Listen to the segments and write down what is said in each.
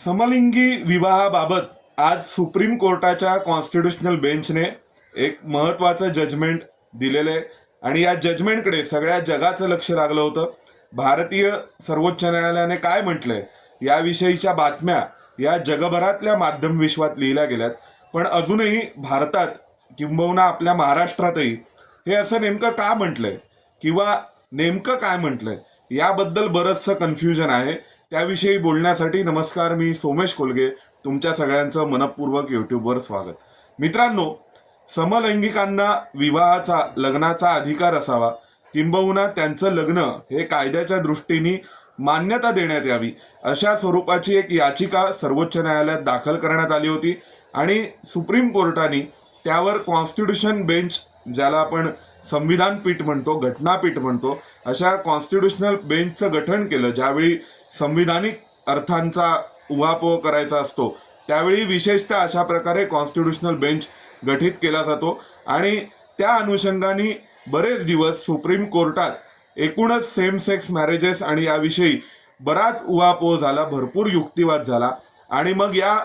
समलिंगी विवाहाबाबत आज सुप्रीम कोर्टाच्या कॉन्स्टिट्यूशनल बेंचने एक महत्वाचं जजमेंट दिलेलं आहे आणि या जजमेंटकडे सगळ्या जगाचं लक्ष लागलं होतं. भारतीय सर्वोच्च न्यायालयाने काय म्हटलंय याविषयीच्या बातम्या या जगभरातल्या माध्यम विश्वात लिहिल्या गेल्यात. पण अजूनही भारतात किंबहुना आपल्या महाराष्ट्रातही हे असं नेमकं का म्हटलंय किंवा नेमकं काय म्हटलंय याबद्दल बरंचसं कन्फ्युजन आहे. त्याविषयी बोलण्यासाठी नमस्कार, मी सोमेश कोलगे, तुमच्या सगळ्यांचं मनपूर्वक युट्यूबवर स्वागत. मित्रांनो, समलैंगिकांना विवाहाचा लग्नाचा अधिकार असावा किंबहुना त्यांचं लग्न हे कायद्याच्या दृष्टीने मान्यता देण्यात यावी अशा स्वरूपाची एक याचिका सर्वोच्च न्यायालयात दाखल करण्यात आली होती आणि सुप्रीम कोर्टाने त्यावर कॉन्स्टिट्यूशन बेंच, ज्याला आपण संविधान पीठ म्हणतो, घटनापीठ म्हणतो, अशा कॉन्स्टिट्यूशनल बेंचचं गठन केलं. ज्यावेळी संविधानिक अर्थांचा उहापोह करायचा असतो त्यावेळी विशेषतः अशा प्रकारे कॉन्स्टिट्यूशनल बेंच गठीत केला जातो आणि त्या अनुषंगाने बरेच दिवस सुप्रीम कोर्टात एकूणच सेम सेक्स मॅरेजेस आणि याविषयी बराच उहापोह झाला, भरपूर युक्तिवाद झाला आणि मग या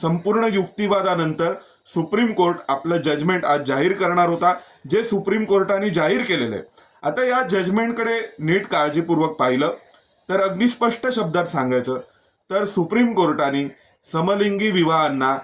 संपूर्ण युक्तिवादानंतर सुप्रीम कोर्ट आपलं जजमेंट आज जाहीर करणार होता, जे सुप्रीम कोर्टाने जाहीर केलेलं आहे. आता या जजमेंटकडे नीट काळजीपूर्वक पाहिलं तर अगदी स्पष्ट शब्दात सांगायचं तर सुप्रीम कोर्टाने समलिंगी विवाहांना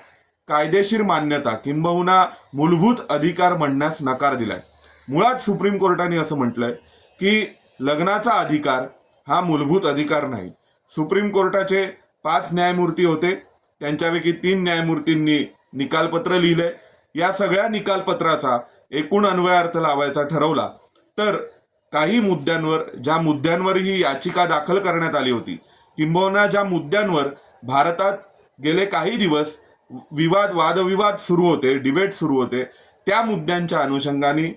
कायदेशीर मान्यता किंबहुना मूलभूत अधिकार म्हणण्यास नकार दिलाय. मुळात सुप्रीम कोर्टाने असं म्हटलंय की लग्नाचा अधिकार हा मूलभूत अधिकार नाही. सुप्रीम कोर्टाचे 5 न्यायमूर्ती होते, त्यांच्यापैकी 3 न्यायमूर्तींनी निकालपत्र लिहिलंय. या सगळ्या निकालपत्राचा एकूण अन्वयार्थ लावायचा ठरवला तर काही मुद्द्यांवर, ज्या मुद्द्यांवर ही याचिका दाखल करण्यात आली होती किंबहुना ज्या मुद्द्यांवर भारतात गेले काही दिवस वादविवाद सुरू होते, डिबेट सुरू होते, त्या मुद्द्यांच्या अनुषंगाने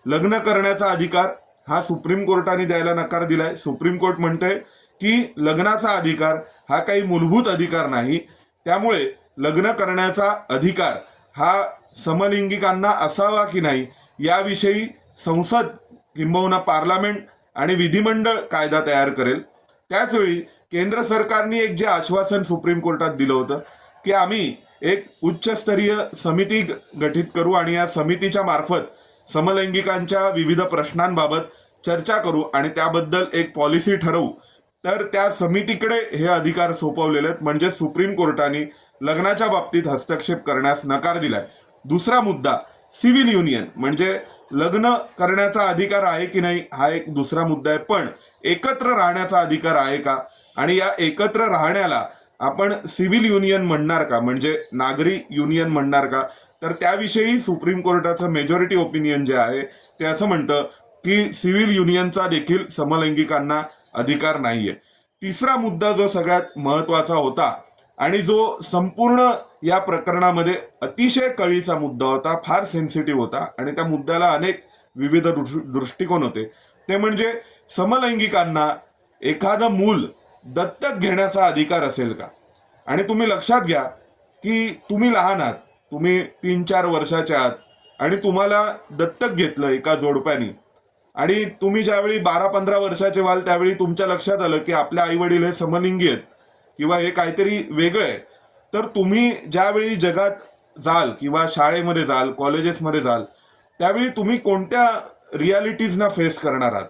लग्न करण्याचा अधिकार हा सुप्रीम कोर्टाने द्यायला नकार दिलाय. सुप्रीम कोर्ट म्हणते की लग्नाचा अधिकार हा काही मूलभूत अधिकार नाही, त्यामुळे लग्न करण्याचा अधिकार हा समलिंगिकांना असावा की नाही याविषयी संसद किंबहुना पार्लमेंट आणि विधिमंडळ कायदा तयार करेल. त्याचवेळी केंद्र सरकारने एक जे आश्वासन सुप्रीम कोर्टात दिलं होतं की आम्ही एक उच्चस्तरीय समिती गठीत करू आणि या समितीच्या मार्फत समलैंगिकांच्या विविध प्रश्नांबाबत चर्चा करू आणि त्याबद्दल एक पॉलिसी ठरवू, तर त्या समितीकडे हे अधिकार सोपवलेले आहेत. म्हणजे सुप्रीम कोर्टाने लग्नाच्या बाबतीत हस्तक्षेप करण्यास नकार दिलाय. दुसरा मुद्दा सिव्हिल युनियन, म्हणजे लग्न करण्याचा अधिकार आहे की नाही हा एक दुसरा मुद्दा आहे, पण एकत्र राहण्याचा अधिकार आहे का आणि या एकत्र राहण्याला आपण सिव्हिल युनियन म्हणणार का, म्हणजे नागरी युनियन म्हणणार का, तर त्याविषयी सुप्रीम कोर्टाचं मेजॉरिटी ओपिनियन जे आहे ते असं म्हणतं की सिव्हिल युनियनचा देखील समलैंगिकांना अधिकार नाहीये. तिसरा मुद्दा जो सगळ्यात महत्वाचा होता आणि जो संपूर्ण या प्रकरणामध्ये अतिशय कळीचा मुद्दा होता, फार सेन्सिटिव्ह होता आणि त्या मुद्द्याला अनेक विविध दृष्टिकोन होते, ते म्हणजे समलैंगिकांना एखादं मूल दत्तक घेण्याचा अधिकार असेल का. आणि तुम्ही लक्षात घ्या की तुम्ही लहान आहात, तुम्ही 3-4 वर्षाचे आहात आणि तुम्हाला दत्तक घेतलं एका जोडप्यानी आणि तुम्ही ज्यावेळी 12-15 वर्षाचे व्हाल त्यावेळी तुमच्या लक्षात आलं की आपल्या आई वडील हे समलिंगी आहेत किंवा हे काहीतरी वेगळं आहे. तर तुम्ही ज्यावेळी जगात जाल किंवा शाळेमध्ये जाल, कॉलेजेसमध्ये जाल, त्यावेळी तुम्ही कोणत्या रियालिटीजना फेस करणार आहात.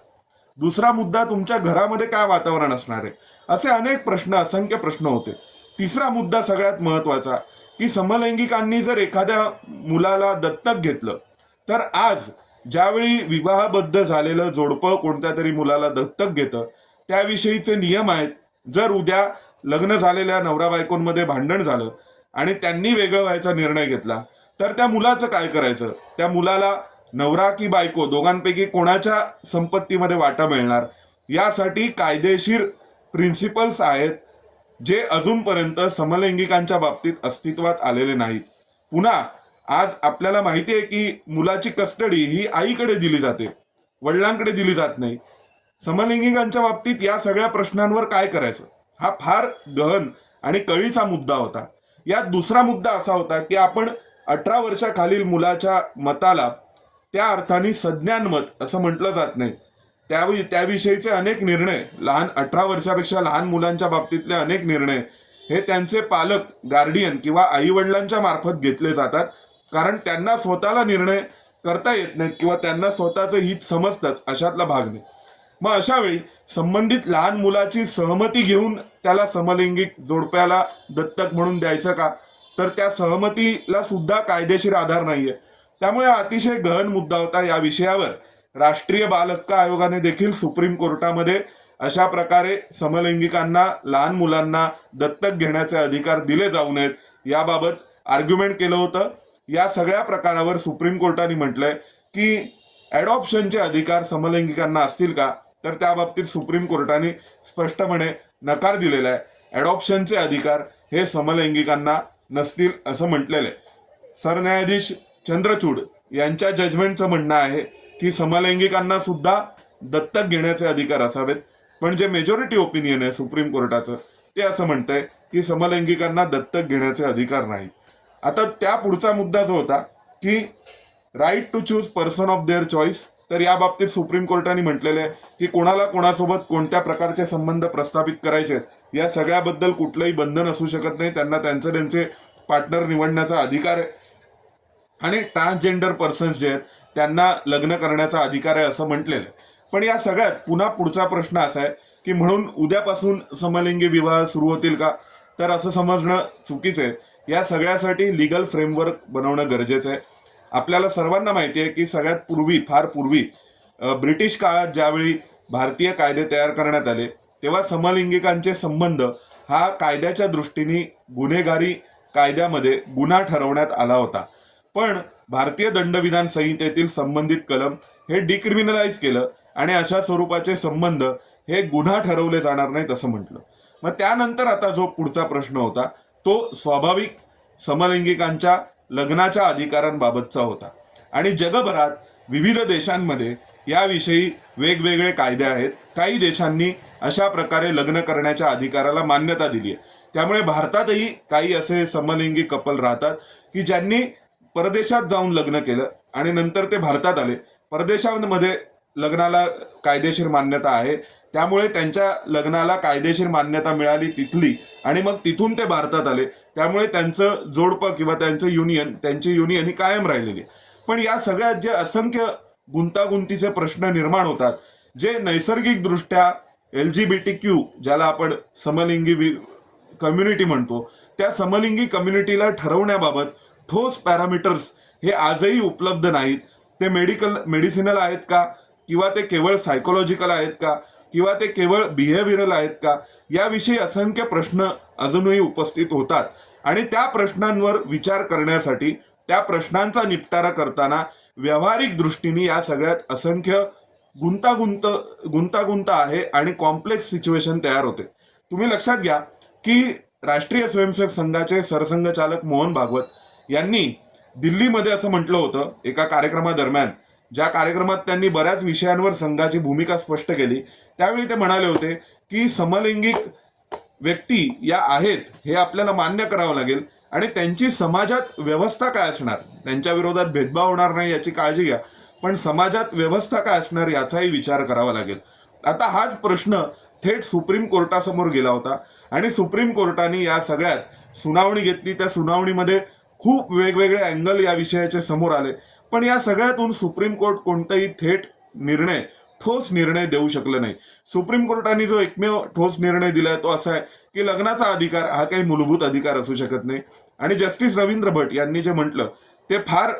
दुसरा मुद्दा, तुमच्या घरामध्ये काय वातावरण असणार आहे, असे अनेक प्रश्न, असंख्य प्रश्न होते. तिसरा मुद्दा सगळ्यात महत्वाचा की समलैंगिकांनी जर एखाद्या मुलाला दत्तक घेतलं तर आज ज्यावेळी विवाहबद्ध झालेलं जोडपं कोणत्या तरी मुलाला दत्तक घेतं त्याविषयीचे नियम आहेत. जर उद्या लग्न झालेल्या नवरा बायकोंमध्ये भांडण झालं आणि त्यांनी वेगळं व्हायचा निर्णय घेतला तर त्या मुलाचं काय करायचं, त्या मुलाला नवरा की बायको दोघांपैकी कोणाच्या संपत्तीमध्ये वाटा मिळणार, यासाठी कायदेशीर प्रिन्सिपल्स आहेत जे अजूनपर्यंत समलैंगिकांच्या बाबतीत अस्तित्वात आलेले नाहीत. पुन्हा आज आपल्याला माहिती आहे की मुलाची कस्टडी ही आईकडे दिली जाते, वडिलांकडे दिली जात नाही. समलैंगिकांच्या बाबतीत या सगळ्या प्रश्नांवर काय करायचं हा फार गहन आणि कळीचा मुद्दा होता. यात दुसरा मुद्दा असा होता की आपण 18 वर्षाखालील मुलाच्या मताला त्या अर्थाने संज्ञानमत असं म्हटलं जात नाही, त्याविषयीचे अनेक निर्णय, लहान 18 वर्षापेक्षा लहान मुलांच्या बाबतीतले अनेक निर्णय हे त्यांचे पालक, गार्डियन किंवा आई वडिलांच्या मार्फत घेतले जातात, कारण त्यांना स्वतःला निर्णय करता येत नाही किंवा त्यांना स्वतःचं हित समजतंच अशातला भाग नाही. मग अशा वेळी संबंधित लहान मुलाची सहमती घेऊन त्याला समलैंगिक जोडप्याला दत्तक म्हणून द्यायचं का, तर त्या सहमतीला सुद्धा कायदेशीर आधार नाहीये. त्यामुळे हा अतिशय गहन मुद्दा होता. या विषयावर राष्ट्रीय बाल हक्क आयोगाने देखील सुप्रीम कोर्टामध्ये अशा प्रकारे समलैंगिकांना, लहान मुलांना दत्तक घेण्याचे अधिकार दिले जाऊ नयेत याबाबत आर्ग्युमेंट केलं होतं. या सगळ्या प्रकारावर सुप्रीम कोर्टाने म्हटलंय की ॲडॉप्शनचे अधिकार समलैंगिकांना असतील का, तर त्या बाबतीत सुप्रीम कोर्टाने स्पष्टपणे नकार दिलेला आहे. ॲडॉप्शनचे अधिकार हे समलैंगिकांना नसतील असं म्हटलेलं आहे. सरन्यायाधीश चंद्रचूड यांच्या जजमेंटचं म्हणणं आहे की समलैंगिकांना सुद्धा दत्तक घेण्याचे अधिकार असावेत, पण जे मेजॉरिटी ओपिनियन आहे सुप्रीम कोर्टाचं ते असं म्हणतंय की समलैंगिकांना दत्तक घेण्याचे अधिकार नाहीत. आता त्या पुढचा मुद्दा जो होता की right to choose person of their choice, तर या बाबतीत सुप्रीम कोर्टाने म्हटलेलं आहे की कोणाला कोणासोबत कोणत्या प्रकारचे संबंध प्रस्थापित करायचे या सगळ्याबद्दल कुठलंही बंधन असू शकत नाही. त्यांना त्यांचे पार्टनर निवडण्याचा अधिकार आहे आणि ट्रान्सजेंडर पर्सन्स जे आहेत त्यांना लग्न करण्याचा अधिकार आहे असं म्हटलेलं आहे. पण या सगळ्यात पुन्हा पुढचा प्रश्न असा आहे की म्हणून उद्यापासून समलिंगी विवाह सुरू होतील का, तर असं समजणं चुकीचं आहे. या सगळ्यासाठी लिगल फ्रेमवर्क बनवणं गरजेचं आहे. आपल्याला सर्वांना माहिती आहे की सगळ्यात पूर्वी, फार पूर्वी ब्रिटिश काळात ज्यावेळी भारतीय कायदे तयार करण्यात आले तेव्हा समलिंगिकांचे संबंध हा कायद्याच्या दृष्टीने गुन्हेगारी कायद्यामध्ये गुन्हा ठरवण्यात आला होता. पण भारतीय दंडविधान संहितेतील संबंधित कलम हे डिक्रिमिनलाइज केलं आणि अशा स्वरूपाचे संबंध हे गुन्हा ठरवले जाणार नाहीत असं म्हटलं. मग त्यानंतर आता जो पुढचा प्रश्न होता तो स्वाभाविक समलैंगिकांच्या लग्नाच्या अधिकारांबाबतचा होता. आणि जगभरात विविध देशांमध्ये याविषयी वेगवेगळे कायदे आहेत. काही देशांनी अशा प्रकारे लग्न करण्याच्या अधिकाराला मान्यता दिली आहे. त्यामुळे भारतातही काही असे समलिंगी कपल राहतात की ज्यांनी परदेशात जाऊन लग्न केलं आणि नंतर ते भारतात आले. परदेशांमध्ये लग्नाला कायदेशीर मान्यता आहे, त्यामुळे त्यांच्या लग्नाला कायदेशीर मान्यता मिळाली तिथली आणि मग तिथून ते भारतात आले. त्यामुळे त्यांचं जोडपं किंवा त्यांची युनियन ही कायम राहिलेली. पण या सगळ्यात जे असंख्य गुंतागुंतीचे प्रश्न निर्माण होतात, जे नैसर्गिकदृष्ट्या LGBTQ ज्याला आपण समलिंगी कम्युनिटी म्हणतो, त्या समलिंगी कम्युनिटीला ठरवण्याबाबत ठोस पॅरामीटर्स हे आजही उपलब्ध नाहीत. ते मेडिसिनल आहेत का, किंवा ते केवळ सायकोलॉजिकल आहेत का, किंवा ते केवळ बिहेवियरल आहेत का, याविषयी असंख्य प्रश्न अजूनही उपस्थित होतात. आणि त्या प्रश्नांवर विचार करण्यासाठी, त्या प्रश्नांचा निपटारा करताना व्यावहारिक दृष्टीने या सगळ्यात असंख्य गुंतागुंत आहे आणि कॉम्प्लेक्स सिच्युएशन तयार होते. तुम्ही लक्षात घ्या की राष्ट्रीय स्वयंसेवक संघाचे सरसंघचालक मोहन भागवत यांनी दिल्लीमध्ये असं म्हटलं होतं एका कार्यक्रमादरम्यान, ज्या कार्यक्रमात त्यांनी बऱ्याच विषयांवर संघाची भूमिका स्पष्ट केली. त्यावेळी ते म्हणाले होते की समलैंगिक व्यक्ती या आहेत हे आपल्याला मान्य करावं लागेल आणि त्यांची समाजात व्यवस्था काय असणार, त्यांच्या विरोधात भेदभाव होणार नाही याची काळजी घ्या, पण समाजात व्यवस्था काय असणार याचाही विचार करावा लागेल. आता हाच प्रश्न थेट सुप्रीम कोर्टासमोर गेला होता आणि सुप्रीम कोर्टाने या सगळ्यात सुनावणी घेतली. त्या सुनावणीमध्ये खूप वेगवेगळे अँगल या विषयाचे समोर आले, पण या सगळ्यातून सुप्रीम कोर्ट कोणताही थेट ठोस निर्णय देऊ शकलं नाही. सुप्रीम कोर्टाने जो एकमेव ठोस निर्णय दिलाय तो असा आहे की लग्नाचा अधिकार हा काही मूलभूत अधिकार असू शकत नाही. आणि जस्टिस रवींद्र भट यांनी जे म्हटलं ते फार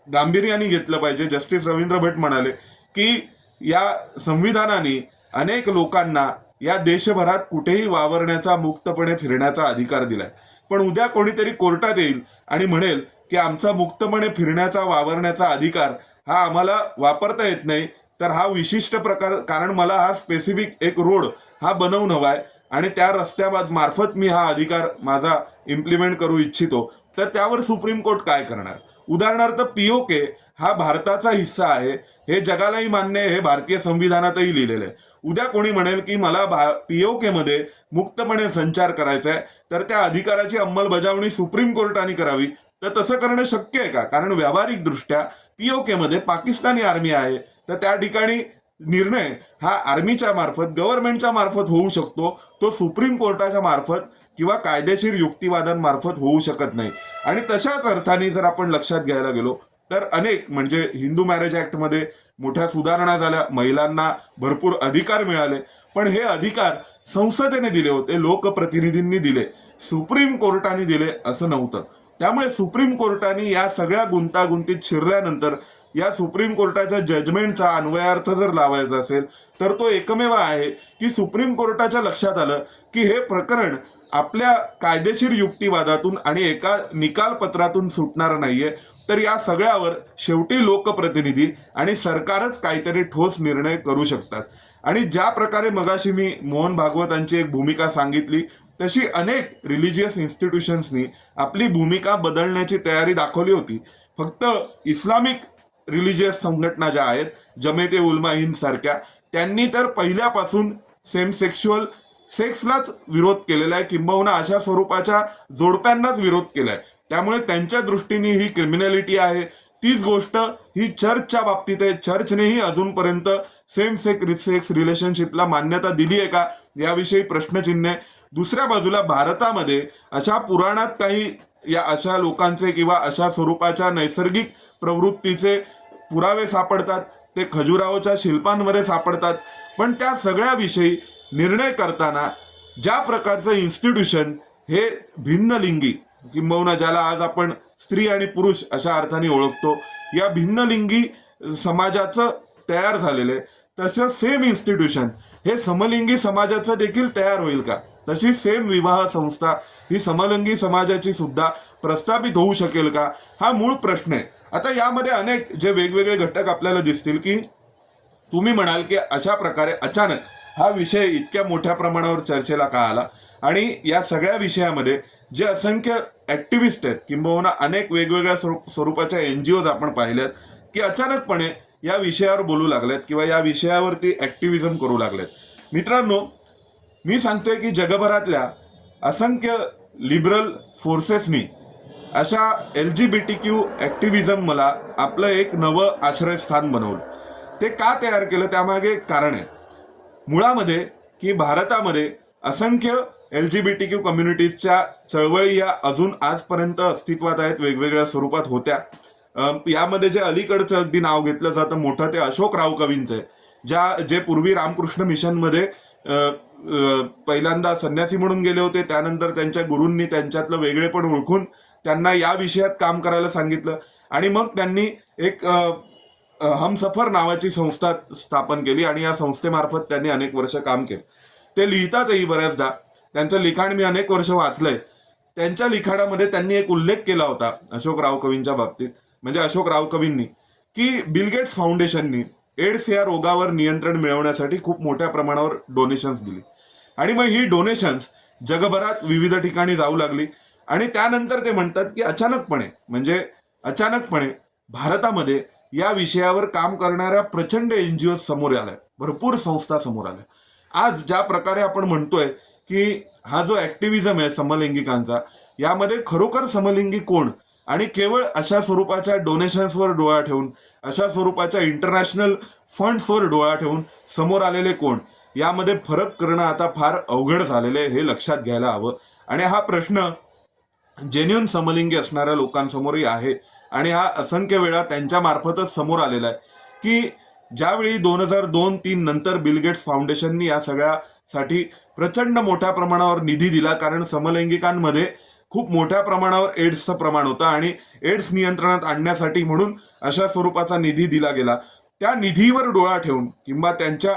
गांभीर्याने घेतलं पाहिजे. जस्टिस रवींद्र भट म्हणाले की या संविधानाने अनेक लोकांना या देशभरात कुठेही वावरण्याचा, मुक्तपणे फिरण्याचा अधिकार दिलाय. पण उद्या कोणीतरी कोर्टात येईल आणि म्हणेल की आमचा मुक्तपणे फिरण्याचा, वावरण्याचा अधिकार हा आम्हाला वापरता येत नाही, तर हा विशिष्ट प्रकार, कारण मला हा स्पेसिफिक एक रोड हा बनवून हवाय आणि त्या रस्त्यामार्फत मी हा अधिकार माझा इम्प्लिमेंट करू इच्छितो, तर त्यावर सुप्रीम कोर्ट काय करणार? उदाहरणार्थ POK हा भारताचा हिस्सा आहे, हे जगालाही मान्य आहे, हे भारतीय संविधानातही लिहिलेलं आहे. उद्या कोणी म्हणेल की मला POK मध्ये मुक्तपणे संचार करायचा आहे, तर त्या अधिकाराची अंमलबजावणी सुप्रीम कोर्टाने करावी. तर तसं करणं शक्य आहे का? कारण व्यावहारिक दृष्ट्या POK मध्ये पाकिस्तानी आर्मी आहे, तर त्या ठिकाणी निर्णय हा आर्मीच्या मार्फत, गव्हर्नमेंटच्या मार्फत होऊ शकतो, तो सुप्रीम कोर्टाच्या मार्फत किंवा कायदेशीर युक्तिवादांमार्फत होऊ शकत नाही. आणि तशाच अर्थाने जर आपण लक्षात घ्यायला गेलो तर अनेक म्हणजे हिंदू मॅरेज ऍक्टमध्ये मोठ्या सुधारणा झाल्या, महिलांना भरपूर अधिकार मिळाले, पण हे अधिकार संसदेने दिले होते, लोकप्रतिनिधींनी दिले, सुप्रीम कोर्टाने दिले असं नव्हतं. त्यामुळे सुप्रीम कोर्टाने या सगळ्या गुंतागुंतीत शिरल्यानंतर या सुप्रीम कोर्टाच्या जजमेंटचा अन्वयार्थ जर लावायचा असेल तर तो एकमेव आहे की सुप्रीम कोर्टाच्या लक्षात आलं की हे प्रकरण आपल्या कायदेशीर युक्तिवादातून आणि एका निकालपत्रातून सुटणार नाहीये, तर या सगळ्यावर शेवटी लोकप्रतिनिधी आणि सरकारच काहीतरी ठोस निर्णय करू शकतात. आणि ज्या प्रकारे मगाशी मी मोहन भागवतांची एक भूमिका सांगितली तशी अनेक रिलिजियस इन्स्टिट्यूशन्सनी आपली भूमिका बदलण्याची तयारी दाखवली होती. फक्त इस्लामिक रिलिजियस संघटना ज्या आहेत, जमेते उलमा हिंद सारख्या, त्यांनी तर पहिल्यापासून सेम सेक्शुअल सेक्सलाच विरोध केलेला आहे, किंबहुना अशा स्वरूपाच्या जोडप्यांनाच विरोध केलाय. त्यामुळे त्यांच्या दृष्टीने ही क्रिमिनॅलिटी आहे. तीच गोष्ट ही चर्चच्या बाबतीत आहे. चर्चनेही अजूनपर्यंत सेम सेक्स रिलेशनशिपला मान्यता दिली आहे का याविषयी प्रश्नचिन्ह आहे. दुसऱ्या बाजूला भारतामध्ये अशा पुराणात काही या अशा लोकांचे किंवा अशा स्वरूपाच्या नैसर्गिक प्रवृत्तीचे पुरावे सापडतात, ते खजुराहोच्या शिल्पांमध्ये सापडतात. पण त्या सगळ्याविषयी निर्णय करताना ज्या प्रकारचं इन्स्टिट्यूशन हे भिन्न लिंगी किंबहुना ज्याला आज आपण स्त्री आणि पुरुष अशा अर्थाने ओळखतो, या भिन्न लिंगी समाजाचं तयार झालेलं आहे, तसं सेम इन्स्टिट्यूशन हे समलिंगी समाजाचं देखील तयार होईल का? तशी सेम विवाह संस्था ही समलिंगी समाजाची सुद्धा प्रस्थापित होऊ शकेल का? हा मूळ प्रश्न आहे. आता यामध्ये अनेक जे वेगवेगळे घटक आपल्याला दिसतील की तुम्ही म्हणाल की अशा प्रकारे अचानक हा विषय इतक्या मोठ्या प्रमाणावर चर्चेला का आला, आणि या सगळ्या विषयामध्ये जे असंख्य ऍक्टिव्हिस्ट आहेत किंबहुना अनेक वेगवेगळ्या स्वरूपाच्या NGOज आपण पाहिल्यात की अचानकपणे या विषयावर बोलू लागलेत किंवा या विषयावरती ऍक्टिव्हिजम करू लागलेत. मित्रांनो, मी सांगतोय की जगभरातल्या असंख्य लिबरल फोर्सेसनी अशा LGBTQ ऍक्टिव्हिजम मला आपलं एक नवं आश्रयस्थान बनवलं. ते का तयार केलं त्यामागे एक कारण आहे. मुळामध्ये की भारतामध्ये असंख्य LGBTQ कम्युनिटीजच्या चळवळी या अजून आजपर्यंत अस्तित्वात आहेत, वेगवेगळ्या स्वरूपात होत्या. यामध्ये जे अलीकडचं अगदी नाव घेतलं जातं मोठं ते अशोक राव कवींचं आहे, जे पूर्वी रामकृष्ण मिशनमध्ये पहिल्यांदा संन्यासी म्हणून गेले होते. त्यानंतर त्यांच्या गुरूंनी त्यांच्यातलं वेगळेपण ओळखून त्यांना या विषयात काम करायला सांगितलं आणि मग त्यांनी एक हमसफर नावाची संस्था स्थापन केली आणि या संस्थेमार्फत त्यांनी अनेक वर्ष काम केलं. ते लिहितातही बऱ्याचदा, त्यांचं लिखाण मी अनेक वर्ष वाचलंय. त्यांच्या लिखाणामध्ये त्यांनी एक उल्लेख केला होता अशोकराव कवींच्या बाबतीत, म्हणजे अशोकराव कवींनी, की बिल गेट्स फाउंडेशननी एड्स या रोगावर नियंत्रण मिळवण्यासाठी खूप मोठ्या प्रमाणावर डोनेशन्स दिली आणि मग ही डोनेशन्स जगभरात विविध ठिकाणी जाऊ लागली. आणि त्यानंतर ते म्हणतात की अचानकपणे भारतामध्ये या विषयावर काम करणाऱ्या प्रचंड NGO समोर आल्या, भरपूर संस्था समोर आल्या. आज ज्या प्रकारे आपण म्हणतोय की हा जो ऍक्टिव्हिजम आहे समलिंगिकांचा, यामध्ये खरोखर समलिंगी कोण आणि केवळ अशा स्वरूपाच्या डोनेशन्सवर डोळा ठेवून, अशा स्वरूपाच्या इंटरनॅशनल फंड्सवर डोळा ठेवून समोर आलेले कोण, यामध्ये फरक करणं आता फार अवघड झालेलं आहे, हे लक्षात घ्यायला हवं. आणि हा प्रश्न जेन्युइन समलिंगी असणाऱ्या लोकांसमोरही आहे आणि हा असंख्य वेळा त्यांच्या मार्फतच समोर आलेला आहे की ज्यावेळी 2002-03 नंतर बिल गेट्स फाउंडेशननी या सगळ्यासाठी प्रचंड मोठ्या प्रमाणावर निधी दिला, कारण समलैंगिकांमध्ये खूप मोठ्या प्रमाणावर एड्सचं प्रमाण होतं आणि एड्स नियंत्रणात आणण्यासाठी म्हणून अशा स्वरूपाचा निधी दिला गेला. त्या निधीवर डोळा ठेवून किंवा त्यांच्या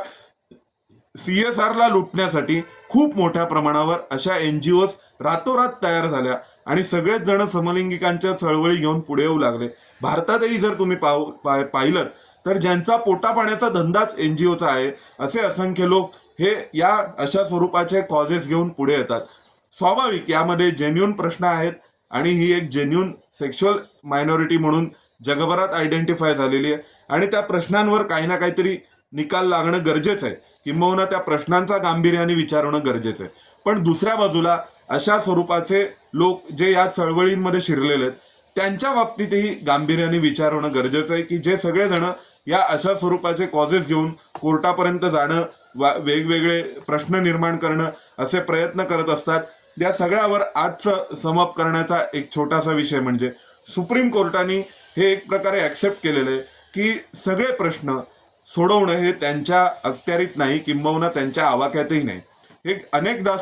CSRला लुटण्यासाठी खूप मोठ्या प्रमाणावर अशा NGOज रातोरात तयार झाल्या आणि सगळेच जण समलिंगिकांच्या चळवळी घेऊन पुढे येऊ लागले. भारतातही जर तुम्ही पाहिलं तर ज्यांचा पोटापाण्याचा धंदाच NGOचा आहे असे असंख्य लोक हे या अशा स्वरूपाचे कॉजेस घेऊन पुढे येतात. स्वाभाविक यामध्ये जेन्युइन प्रश्न आहेत आणि ही एक जेन्युइन सेक्शुअल मायनॉरिटी म्हणून जगभरात आयडेंटिफाय झालेली आहे आणि त्या प्रश्नांवर काही ना काहीतरी निकाल लागणं गरजेचं आहे किंबहुना त्या प्रश्नांचा गांभीर्याने विचार होणं गरजेचं आहे. पण दुसऱ्या बाजूला अशा स्वरूपाचे लोक जे या चळवळींमध्ये शिरलेले आहेत त्यांच्या बाबतीतही गांभीर्याने विचार होणं गरजेचं आहे की जे सगळेजण या अशा स्वरूपाचे कॉजेस घेऊन कोर्टापर्यंत जाणं, वेगवेगळे प्रश्न निर्माण करणं असे प्रयत्न करत असतात, या सगळ्यावर आजचं समअप करण्याचा एक छोटासा विषय म्हणजे सुप्रीम कोर्टाने हे एक प्रकारे ऍक्सेप्ट केलेलं आहे की सगळे प्रश्न सोडवणं हे त्यांच्या अखत्यारीत नाही, किंबहुना त्यांच्या आवाक्यातही नाही. हे अनेकदा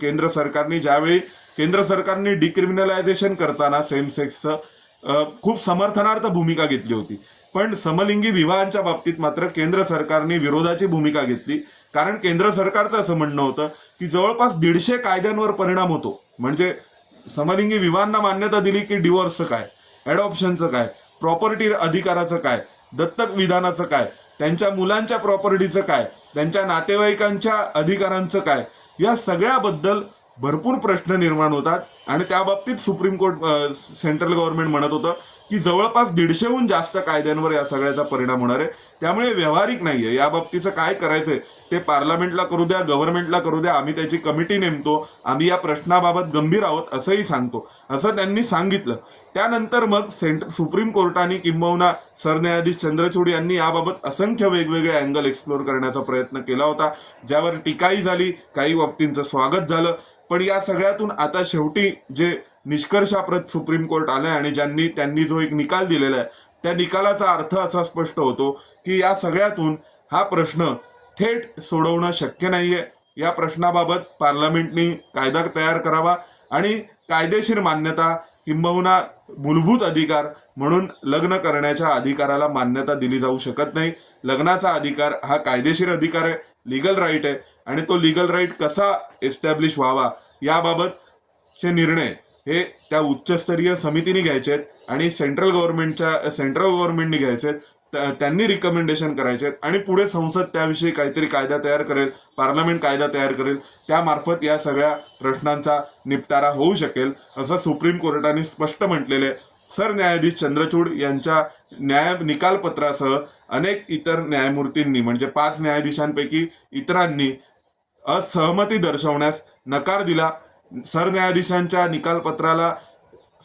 केंद्र सरकारने ज्यावेळी केंद्र सरकारने डिक्रिमिनलायझेशन करताना सेम सेक्सचं खूप समर्थनार्थ भूमिका घेतली होती, पण समलिंगी विवाहांच्या बाबतीत मात्र केंद्र सरकारने विरोधाची भूमिका घेतली. कारण केंद्र सरकारचं असं म्हणणं होतं की जवळपास 150 कायद्यांवर परिणाम होतो. म्हणजे समलिंगी विवाहांना मान्यता दिली की डिवोर्सचं काय, ॲडॉप्शनचं काय, प्रॉपर्टी अधिकाराचं काय, दत्तक विधानाचं काय, त्यांच्या मुलांच्या प्रॉपर्टीचं काय, त्यांच्या नातेवाईकांच्या अधिकारांचं काय, या सगळ्याबद्दल भरपूर प्रश्न निर्माण होतात. आणि त्या बाबतीत सुप्रीम कोर्ट सेंट्रल गव्हर्नमेंट म्हणत होतं की जवळपास 150हून जास्त कायद्यांवर या सगळ्याचा परिणाम होणार आहे. त्यामुळे व्यावहारिक नाहीये. या बाबतीचं काय करायचंय ते पार्लमेंटला करू द्या, गव्हर्नमेंटला करू द्या, आम्ही त्याची कमिटी नेमतो, आम्ही या प्रश्नाबाबत गंभीर आहोत असंही सांगतो, असं त्यांनी सांगितलं. त्यानंतर मग सुप्रीम कोर्टाने किंबहुना सरन्यायाधीश चंद्रचूड यांनी याबाबत असंख्य वेगवेगळे अँगल एक्सप्लोर करण्याचा प्रयत्न केला होता, ज्यावर टीकाही झाली, काही बाबतींचं स्वागत झालं. पण या सगळ्यातून आता शेवटी जे निष्कर्षाप्रत सुप्रीम कोर्ट आलंय आणि त्यांनी जो एक निकाल दिलेला आहे, त्या निकालाचा अर्थ असा स्पष्ट होतो की या सगळ्यातून हा प्रश्न थेट सोडवणं शक्य नाहीये. या प्रश्नाबाबत पार्लमेंटनी कायदा तयार करावा आणि कायदेशीर मान्यता किंबहुना मूलभूत अधिकार म्हणून लग्न करण्याच्या अधिकाराला मान्यता दिली जाऊ शकत नाही. लग्नाचा अधिकार हा कायदेशीर अधिकार आहे, लिगल राईट आहे, आणि तो लिगल राईट कसा एस्टॅब्लिश व्हावा याबाबतचे निर्णय हे त्या उच्चस्तरीय समितीने घ्यायचे आहेत आणि सेंट्रल गव्हर्नमेंटने घ्यायचे आहेत. त्यांनी रिकमेंडेशन करायचे आणि पुढे संसद त्याविषयी काहीतरी कायदा तयार करेल, पार्लमेंट कायदा तयार करेल, त्यामार्फत या सगळ्या प्रश्नांचा निपटारा होऊ शकेल असं सुप्रीम कोर्टाने स्पष्ट म्हटलेले. सरन्यायाधीश चंद्रचूड यांच्या निकालपत्रासह अनेक इतर न्यायमूर्तींनी म्हणजे 5 न्यायाधीशांपैकी इतरांनी असहमती दर्शवण्यास नकार दिला, सरन्यायाधीशांच्या निकालपत्राला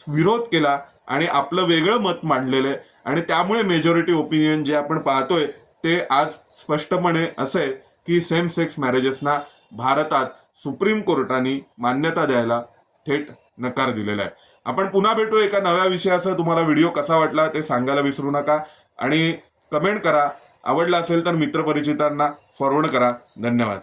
विरोध केला आणि आपलं वेगळं मत मांडलेलं आहे. आणि त्यामुळे मेजॉरिटी ओपिनियन जे आपण पाहतोय ते आज स्पष्टपणे असं आहे की सेम सेक्स मॅरेजेसना भारतात सुप्रीम कोर्टाने मान्यता द्यायला थेट नकार दिलेला आहे. आपण पुन्हा भेटू एका नव्या विषयासह. तुम्हाला व्हिडिओ कसा वाटला ते सांगायला विसरू नका आणि कमेंट करा. आवडला असेल तर मित्रपरिचितांना फॉरवर्ड करा. धन्यवाद.